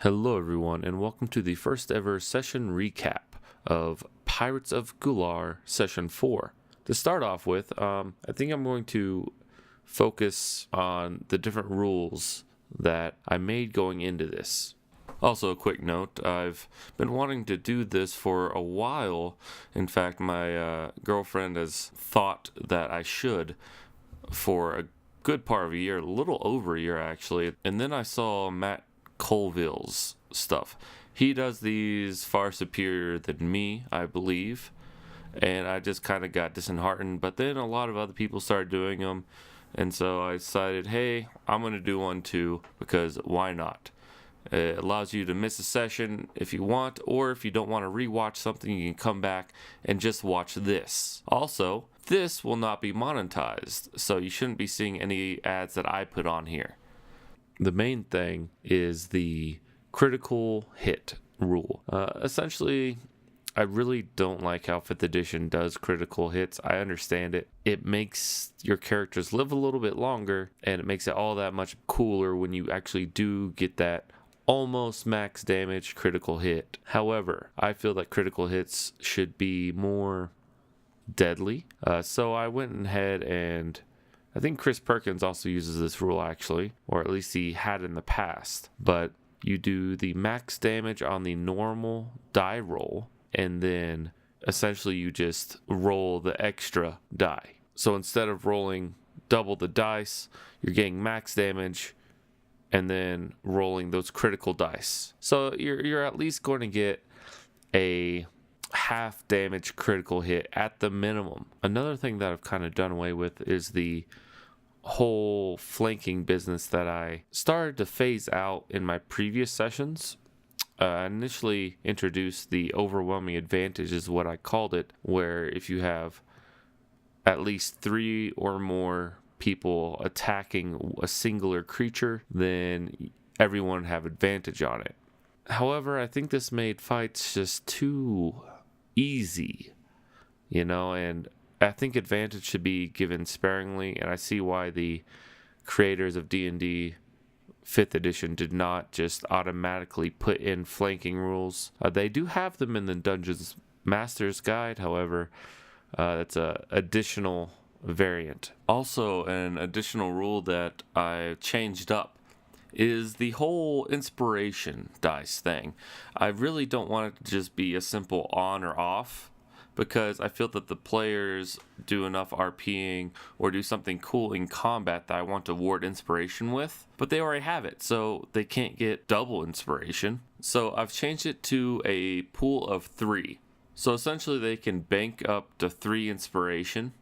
Hello, everyone, and welcome to the first ever session recap of Pirates of Gulaar Session 4. To start off with, I think I'm going to focus on the different rules that I made going into this. Also, a quick note, I've been wanting to do this for a while. In fact, my girlfriend has thought that I should for a good part of a year, a little over a year actually. And then I saw Matt Colville's stuff. He does these far superior than me, I believe, and I just kind of got disheartened. But then a lot of other people started doing them, and so I decided, hey, I'm going to do one too, because why not? It allows you to miss a session if you want, or if you don't want to rewatch something, you can come back and just watch this. Also, this will not be monetized, so you shouldn't be seeing any ads that I put on here. The main thing is the critical hit rule. Essentially, I really don't like how 5th edition does critical hits. I understand it. It makes your characters live a little bit longer, and it makes it all that much cooler when you actually do get that almost max damage critical hit. However, I feel that critical hits should be more deadly. So I went ahead and I think Chris Perkins also uses this rule actually, or at least he had in the past. But you do the max damage on the normal die roll, and then essentially you just roll the extra die. So instead of rolling double the dice, you're getting max damage and then rolling those critical dice. So you're at least going to get a half damage critical hit at the minimum. Another thing that I've kind of done away with is the whole flanking business that I started to phase out in my previous sessions. I initially introduced the overwhelming advantage is what I called it, where if you have at least 3 or more people attacking a singular creature, then everyone have advantage on it. However, I think this made fights just too easy, and I think advantage should be given sparingly, and I see why the creators of D&D 5th edition did not just automatically put in flanking rules. They do have them in the Dungeons Master's Guide, however, that's a additional variant. Also, an additional rule that I changed up is the whole inspiration dice thing. I really don't want it to just be a simple on or off, because I feel that the players do enough RPing or do something cool in combat that I want to award inspiration with, but they already have it, so they can't get double inspiration. So I've changed it to a pool of 3. So essentially they can bank up to 3 inspiration.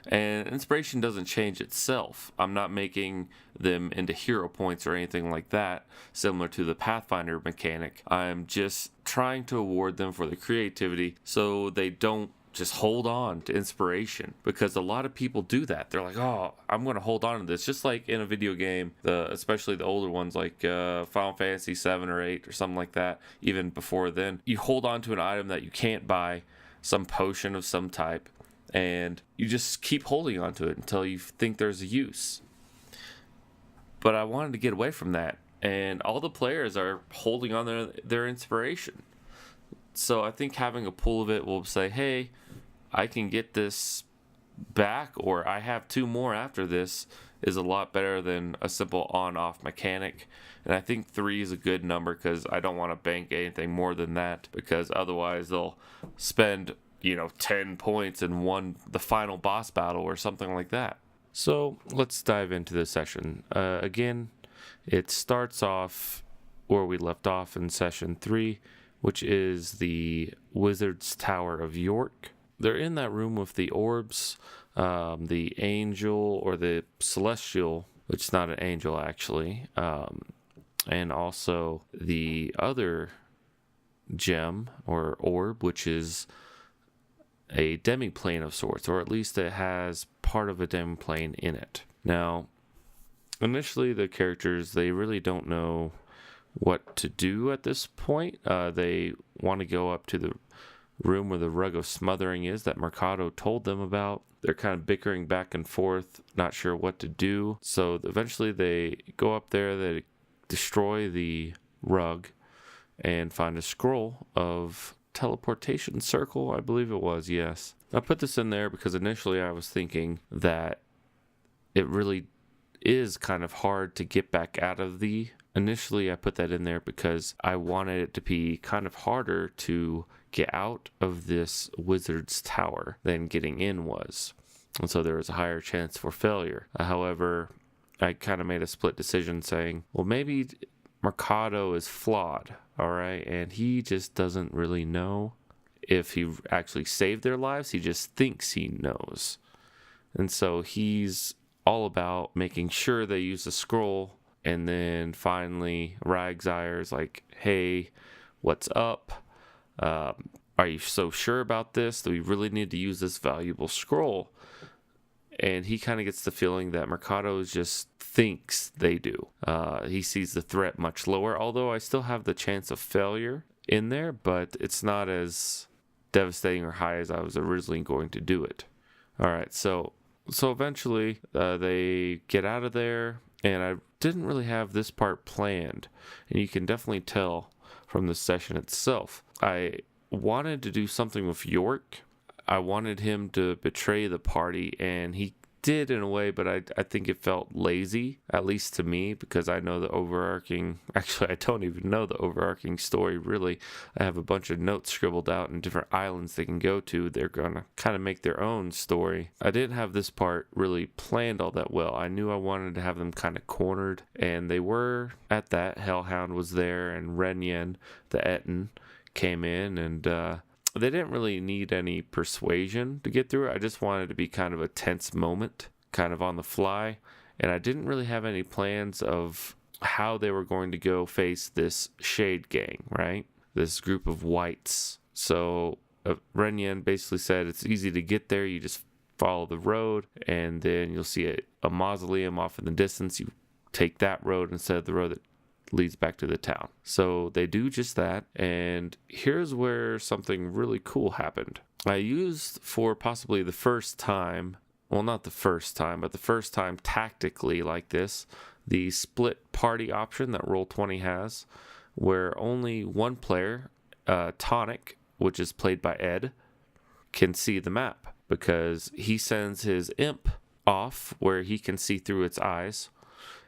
And inspiration doesn't change itself. I'm not making them into hero points or anything like that, similar to the Pathfinder mechanic. I'm just trying to award them for the creativity so they don't just hold on to inspiration, because a lot of people do that. They're like, oh, I'm going to hold on to this. Just like in a video game, especially the older ones like Final Fantasy 7 or 8 or something like that, even before then, you hold on to an item that you can't buy, some potion of some type, and you just keep holding on to it until you think there's a use. But I wanted to get away from that, and all the players are holding on their inspiration. So I think having a pool of it will say, hey, I can get this back, or I have 2 more after this, is a lot better than a simple on-off mechanic. And I think 3 is a good number, because I don't want to bank anything more than that, because otherwise they'll spend 10 points and won the final boss battle or something like that. So let's dive into this session. Again, it starts off where we left off in session 3, which is the Wizard's Tower of York. They're in that room with the orbs, the angel or the celestial, which is not an angel actually, and also the other gem or orb, which is a demiplane of sorts, or at least it has part of a demiplane in it. Now, initially the characters, they really don't know what to do at this point. They want to go up to the room where the Rug of Smothering is that Mercado told them about. They're kind of bickering back and forth, not sure what to do. So eventually they go up there, they destroy the rug and find a scroll of teleportation circle, I believe it was, yes. I put this in there because initially I was thinking that it really is kind of hard to get back out of the... Initially, I put that in there because I wanted it to be kind of harder to get out of this wizard's tower than getting in was. And so there was a higher chance for failure. However, I kind of made a split decision saying, well, maybe Mercado is flawed, all right? And he just doesn't really know if he actually saved their lives. He just thinks he knows. And so he's all about making sure they use the scroll. And then finally, Ragzire's like, hey, what's up? Are you so sure about this? Do we really need to use this valuable scroll? And he kind of gets the feeling that Mercado just thinks they do. He sees the threat much lower, although I still have the chance of failure in there, but it's not as devastating or high as I was originally going to do it. All right, so eventually they get out of there, and I didn't really have this part planned, and you can definitely tell from the session itself. I wanted to do something with York. I wanted him to betray the party, and he did in a way, but I think it felt lazy, at least to me, because I know the overarching... Actually, I don't even know the overarching story, really. I have a bunch of notes scribbled out in different islands they can go to. They're going to kind of make their own story. I didn't have this part really planned all that well. I knew I wanted to have them kind of cornered, and they were at that. Hellhound was there, and Renyen, the Etten, came in, and... they didn't really need any persuasion to get through it. I just wanted it to be kind of a tense moment, kind of on the fly. And I didn't really have any plans of how they were going to go face this Shade Gang, right? This group of whites. So Renyen basically said it's easy to get there. You just follow the road, and then you'll see a mausoleum off in the distance. You take that road instead of the road that leads back to the town. So they do just that, and here's where something really cool happened. I used for possibly the first time, well, not the first time, but the first time tactically like this, the split party option that Roll20 has, where only one player, Tonic, which is played by Ed, can see the map, because he sends his imp off where he can see through its eyes,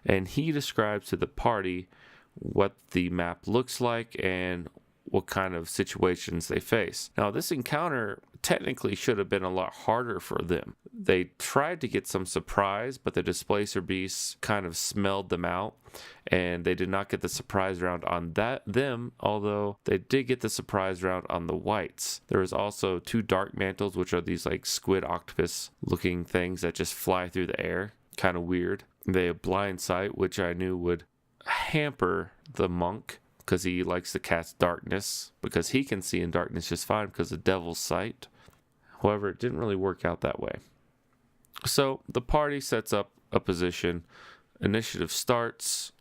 and he describes to the party what the map looks like and what kind of situations they face. Now, this encounter technically should have been a lot harder for them. They tried to get some surprise, but the Displacer Beasts kind of smelled them out, and they did not get the surprise round on them, although they did get the surprise round on the whites. There was also 2 Dark Mantles, which are these like squid octopus looking things that just fly through the air. Kind of weird. They have Blind Sight, which I knew would hamper the monk because he likes to cast darkness, because he can see in darkness just fine because of Devil's Sight. However, it didn't really work out that way. So the party sets up a position, initiative starts,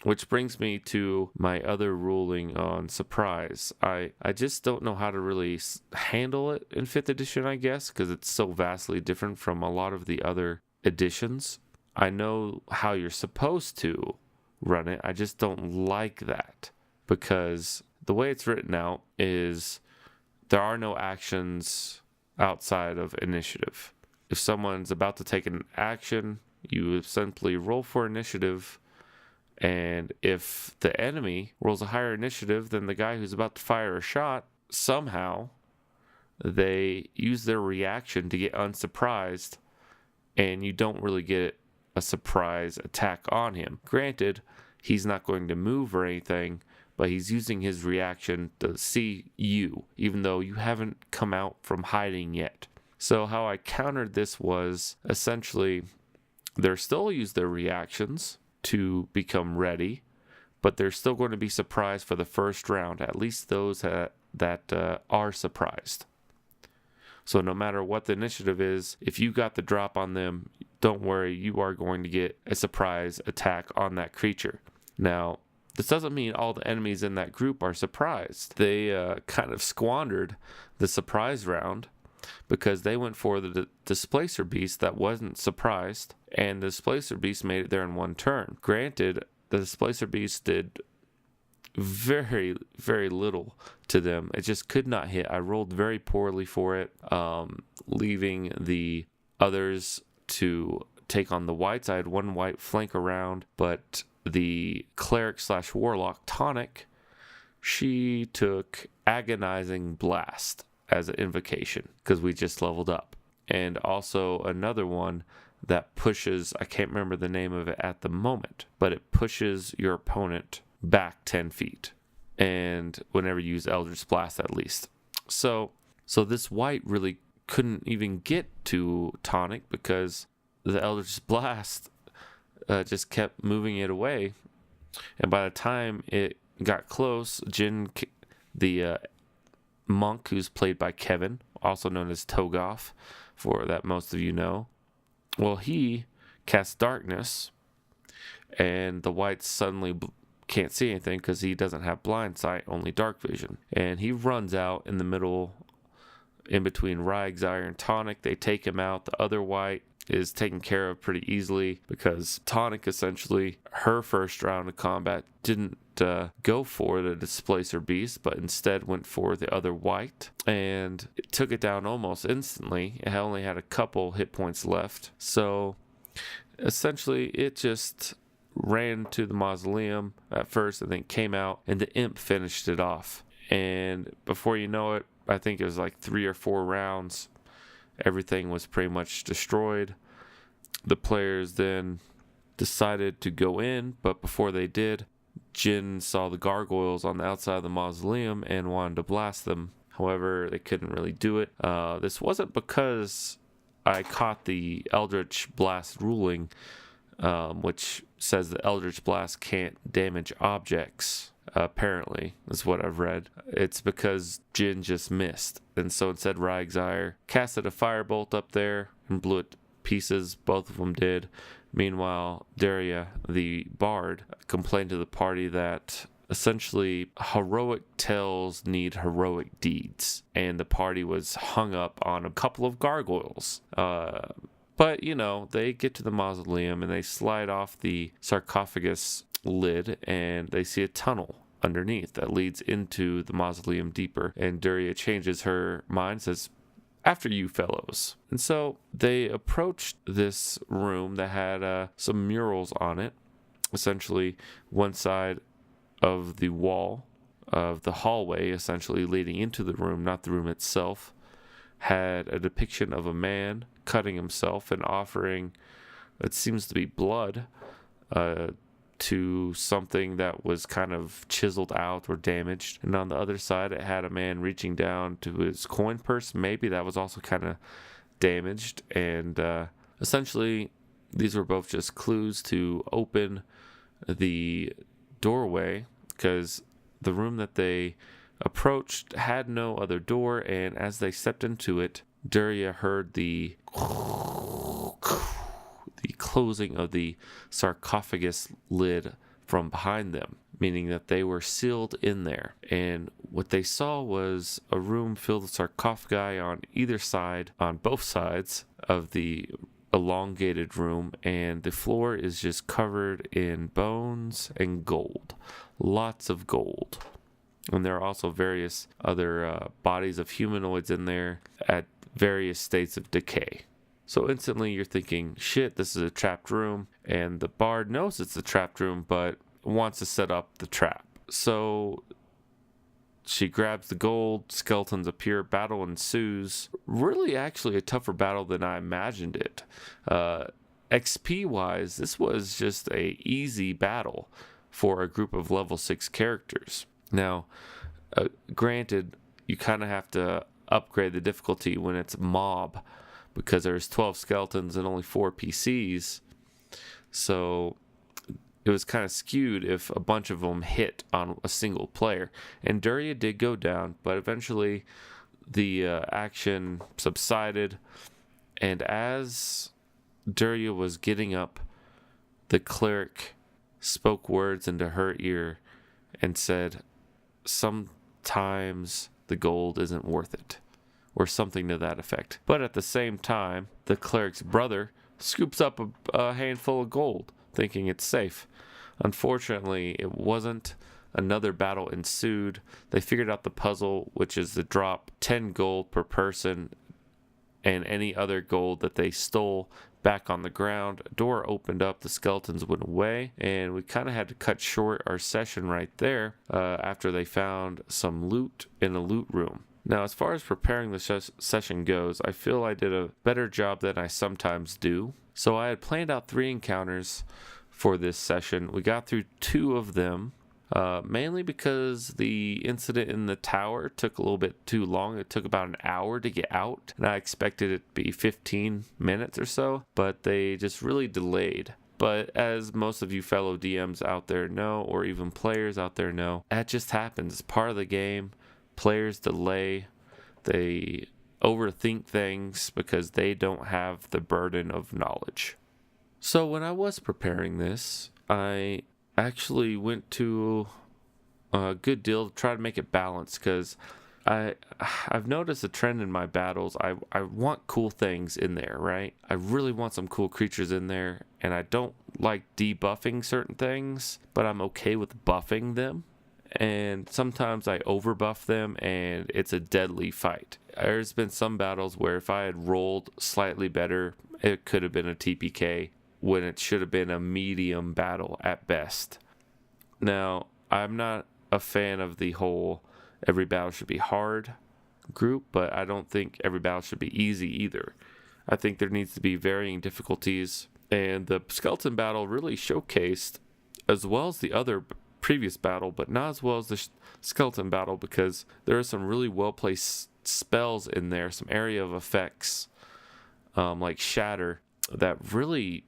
which brings me to my other ruling on surprise. I just don't know how to really handle it in 5th edition, I guess, because it's so vastly different from a lot of the other editions. I know how you're supposed to run it. I just don't like that, because the way it's written out is there are no actions outside of initiative. If someone's about to take an action, you simply roll for initiative, and if the enemy rolls a higher initiative than the guy who's about to fire a shot, somehow they use their reaction to get unsurprised, and you don't really get a surprise attack on him. Granted, he's not going to move or anything, but he's using his reaction to see you, even though you haven't come out from hiding yet. So how I countered this was essentially they're still use their reactions to become ready, but they're still going to be surprised for the first round, at least those that are surprised. So no matter what the initiative is, if you got the drop on them, don't worry, you are going to get a surprise attack on that creature. Now, this doesn't mean all the enemies in that group are surprised. They kind of squandered the surprise round because they went for the Displacer Beast that wasn't surprised, and the Displacer Beast made it there in one turn. Granted, the Displacer Beast did very, very little to them. It just could not hit. I rolled very poorly for it, leaving the others to take on the whites. I had one white flank around, but the cleric / warlock Tonic, she took Agonizing Blast as an invocation because we just leveled up. And also another one that pushes, I can't remember the name of it at the moment, but it pushes your opponent back 10 feet. And whenever you use Eldritch Blast, at least. So this white really couldn't even get to Tonic because the Eldritch Blast just kept moving it away. And by the time it got close, Jin, the monk who's played by Kevin, also known as Togoff, for that most of you know, well, he casts Darkness, and the whites suddenly can't see anything because he doesn't have blind sight, only dark vision. And he runs out in the middle, in between Ryegzire and Tonic. They take him out. The other white is taken care of pretty easily because Tonic, essentially, her first round of combat didn't go for the Displacer Beast, but instead went for the other white, and it took it down almost instantly. It only had a couple hit points left. So essentially it just ran to the mausoleum at first and then came out, and the imp finished it off. And before you know it, I think it was like 3 or 4 rounds, everything was pretty much destroyed. The players then decided to go in, but before they did, Jin saw the gargoyles on the outside of the mausoleum and wanted to blast them. However, they couldn't really do it. This wasn't because I caught the Eldritch Blast ruling, which says the Eldritch Blast can't damage objects, apparently, is what I've read. It's because Jin just missed. And so instead, Ryegzire casted a firebolt up there and blew it to pieces. Both of them did. Meanwhile, Daria, the bard, complained to the party that essentially heroic tales need heroic deeds, and the party was hung up on a couple of gargoyles. But, you know, they get to the mausoleum and they slide off the sarcophagus lid, and they see a tunnel underneath that leads into the mausoleum deeper. And Daria changes her mind, says, "After you, fellows." And so they approached this room that had some murals on it. Essentially, one side of the wall of the hallway, essentially leading into the room, not the room itself, had a depiction of a man cutting himself and offering, it seems to be blood, to something that was kind of chiseled out or damaged. And on the other side, it had a man reaching down to his coin purse. Maybe that was also kind of damaged. And essentially, these were both just clues to open the doorway, because the room that they approached had no other door. And as they stepped into it, Daria heard the closing of the sarcophagus lid from behind them, meaning that they were sealed in there. And what they saw was a room filled with sarcophagi on either side, on both sides of the elongated room, and the floor is just covered in bones and gold. Lots of gold. And there are also various other bodies of humanoids in there at various states of decay. So instantly you're thinking, shit, this is a trapped room. And the bard knows it's a trapped room, but wants to set up the trap. So she grabs the gold, skeletons appear, battle ensues. Really actually a tougher battle than I imagined it. XP-wise, this was just a easy battle for a group of level 6 characters. Now, granted, you kind of have to upgrade the difficulty when it's mob, because there's 12 skeletons and only 4 PCs. So it was kind of skewed if a bunch of them hit on a single player. And Daria did go down, but eventually the action subsided. And as Daria was getting up, the cleric spoke words into her ear and said, "Sometimes the gold isn't worth it," or something to that effect. But at the same time, the cleric's brother scoops up a handful of gold, thinking it's safe. Unfortunately, it wasn't. another battle ensued. They figured out the puzzle, which is to drop 10 gold per person and any other gold that they stole back on the ground. A door opened up, the skeletons went away, and we kind of had to cut short our session right there after they found some loot in a loot room. Now, as far as preparing the session goes, I feel I did a better job than I sometimes do. So I had planned out 3 encounters for this session. We got through 2 of them. Mainly because the incident in the tower took a little bit too long. It took about an hour to get out, and I expected it to be 15 minutes or so, but they just really delayed. But as most of you fellow DMs out there know, or even players out there know, that just happens. It's part of the game. Players delay. They overthink things because they don't have the burden of knowledge. So when I was preparing this, I actually went to a good deal to try to make it balanced, because I've noticed a trend in my battles. I want cool things in there, right? I really want some cool creatures in there, and I don't like debuffing certain things, but I'm okay with buffing them. And sometimes I overbuff them, and it's a deadly fight. There's been some battles where if I had rolled slightly better, it could have been a TPK, when it should have been a medium battle at best. Now, I'm not a fan of the whole every battle should be hard group, but I don't think every battle should be easy either. I think there needs to be varying difficulties, and the skeleton battle really showcased, as well as the other previous battle, but not as well as the skeleton battle, because there are some really well-placed spells in there, some area of effects, like Shatter, that really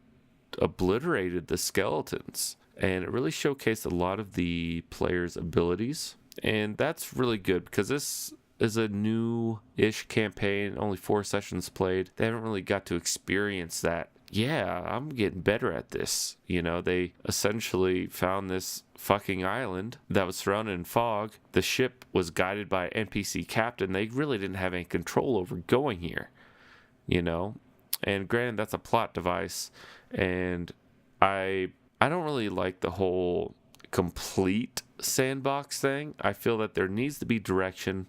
obliterated the skeletons, and it really showcased a lot of the players' abilities, and that's really good because this is a new-ish campaign, only 4 sessions played. They haven't really got to experience that. Yeah, I'm getting better at this. You know, they essentially found this fucking island that was surrounded in fog. The ship was guided by an NPC captain. They really didn't have any control over going here, you know. And granted, that's a plot device, and I don't really like the whole complete sandbox thing. I feel that there needs to be direction,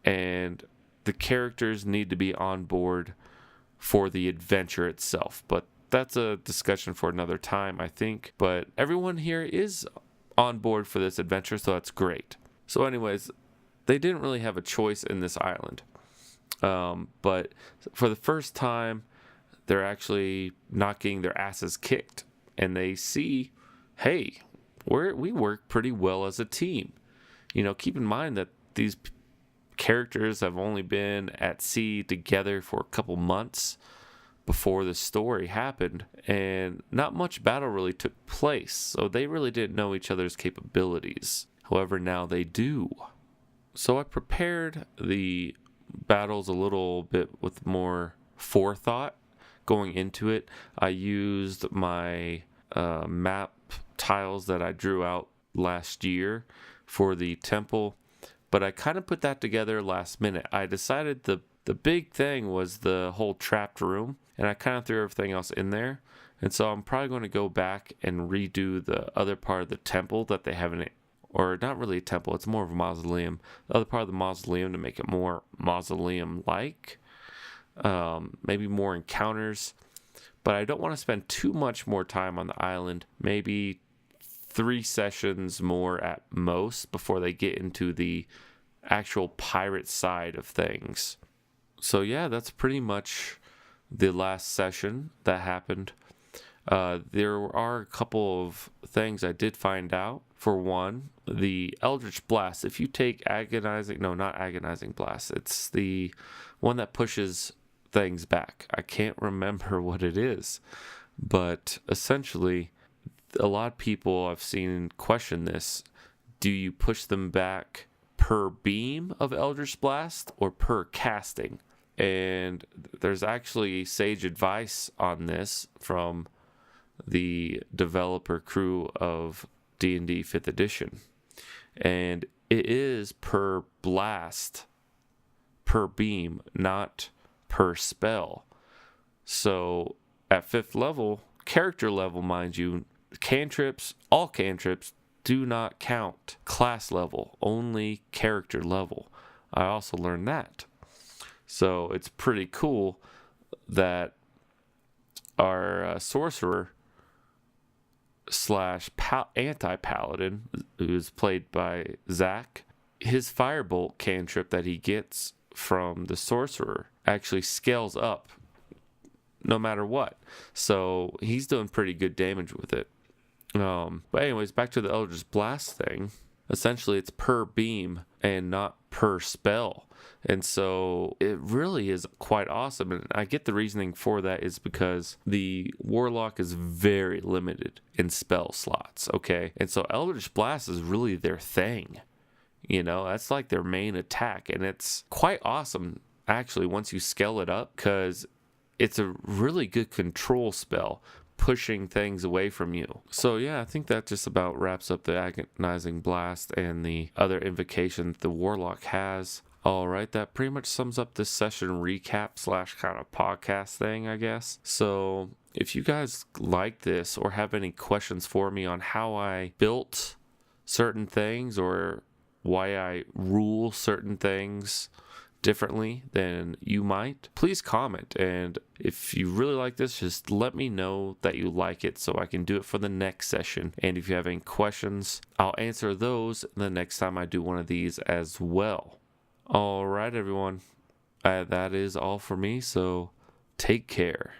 and the characters need to be on board for the adventure itself. But that's a discussion for another time, I think. But everyone here is on board for this adventure, so that's great. So anyways, they didn't really have a choice in this island. But for the first time, they're actually not getting their asses kicked, and they see, hey, we work pretty well as a team. You know, keep in mind that these characters have only been at sea together for a couple months before the story happened, and not much battle really took place, so they really didn't know each other's capabilities. However, now they do. So I prepared the battles a little bit with more forethought going into it. I used my map tiles that I drew out last year for the temple, but I kind of put that together last minute. I decided the big thing was the whole trapped room, and I kind of threw everything else in there. And so I'm probably going to go back and redo the other part of the temple that they haven't, or not really a temple, it's more of a mausoleum. The other part of the mausoleum to make it more mausoleum-like. Maybe more encounters. But I don't want to spend too much more time on the island. Maybe 3 sessions more at most before they get into the actual pirate side of things. So yeah, that's pretty much the last session that happened. There are a couple of things I did find out. For one, the Eldritch Blast. If you take not Agonizing Blast. It's the one that pushes things back. I can't remember what it is. But essentially, a lot of people I've seen question this. Do you push them back per beam of Eldritch Blast or per casting? And there's actually sage advice on this from the developer crew of D&D 5th edition. And it is per blast, per beam, not per spell. So at 5th level, character level, mind you, cantrips, all cantrips do not count class level, only character level. I also learned that. So it's pretty cool that our sorcerer slash anti-paladin, who is played by Zach, his firebolt cantrip that he gets from the sorcerer actually scales up no matter what. So he's doing pretty good damage with it. But anyways, back to the Eldritch Blast thing. Essentially, it's per beam and not per spell. And so it really is quite awesome. And I get the reasoning for that is because the Warlock is very limited in spell slots, okay? And so Eldritch Blast is really their thing. You know, that's like their main attack. And it's quite awesome, actually, once you scale it up, because it's a really good control spell, pushing things away from you. So yeah, I think that just about wraps up the Agonizing Blast and the other invocation the Warlock has. All right, that pretty much sums up this session recap / kind of podcast thing, I guess. So if you guys like this or have any questions for me on how I built certain things or why I rule certain things differently than you might, please comment. And if you really like this, just let me know that you like it so I can do it for the next session. And if you have any questions, I'll answer those the next time I do one of these as well. All right, everyone. That is all for me, so take care.